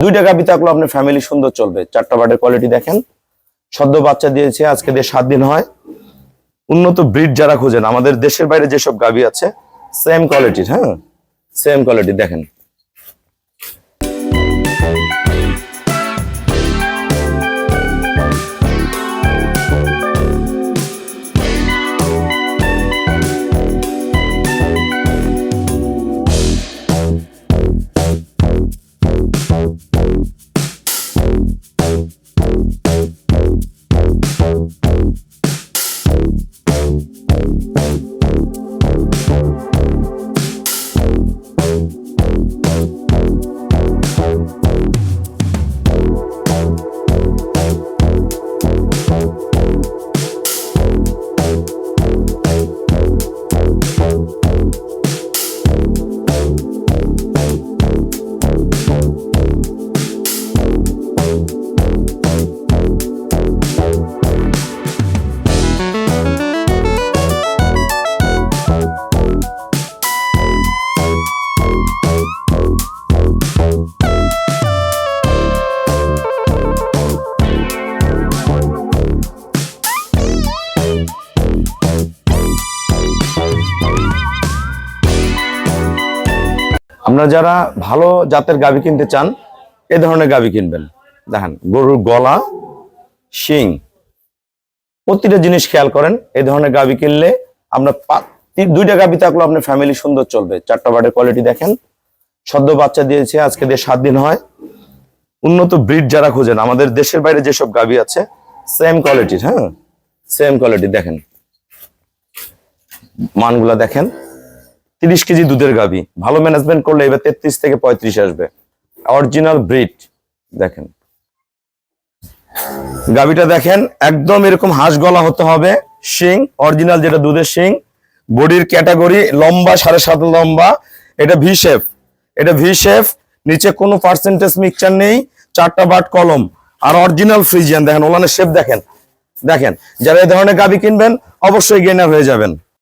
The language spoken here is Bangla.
দুইটা গাভী থাকলো আপনার ফ্যামিলি সুন্দর চলবে। চারটা বাটের কোয়ালিটি দেখেন, সদ্য বাচ্চা দিয়েছে, আজকে দিয়ে 7 দিন হয়। উন্নত ব্রিড যারা খোঁজেন, আমাদের দেশের বাইরে যেসব গাভী আছে সেম কোয়ালিটির, হ্যাঁ সেম কোয়ালিটি দেখেন। আপনারা যারা ভালো জাতের গাভী কিনতে চান, এ ধরনের গাভী কিনবেন। দেখেন গরুর গলা, শিং, প্রতিটা জিনিস খেয়াল করেন। এই ধরনের গাভী কিনলে আপনার দুইটা গাভী থাকলেও আপনার ফ্যামিলি সুন্দর চলবে। চারটা বাটের কোয়ালিটি দেখেন, সদ্য বাচ্চা দিয়েছে, আজকে দিয়ে 7 দিন হয়। উন্নত ব্রিড যারা খোঁজেন, আমাদের দেশের বাইরে যেসব গাভী আছে সেম কোয়ালিটির, হ্যাঁ সেম কোয়ালিটি দেখেন। মানগুলা দেখেন, 30 কেজি দুধের গাভী, ভালো ম্যানেজমেন্ট করলে এবার 33 থেকে 35 আসবে। অরিজিনাল ব্রিড দেখেন। গাভীটা দেখেন, একদম এরকম হাঁস গলা হতে হবে, শিং অরিজিনাল যেটা দুধের শিং। বডির ক্যাটাগরি লম্বা 7.5 লম্বা, এটা ভি শেপ, এটা ভি শেপ, নিচে কোনো পার্সেন্টেজ মিক্সচার নেই, 4টা বাট কলম আর অরিজিনাল ফ্রিজিয়ান। দেখেন ওলানের শেপ দেখেন। দেখেন যারা এই ধরনের গাভী কিনবেন অবশ্যই গেইনার হয়ে যাবেন।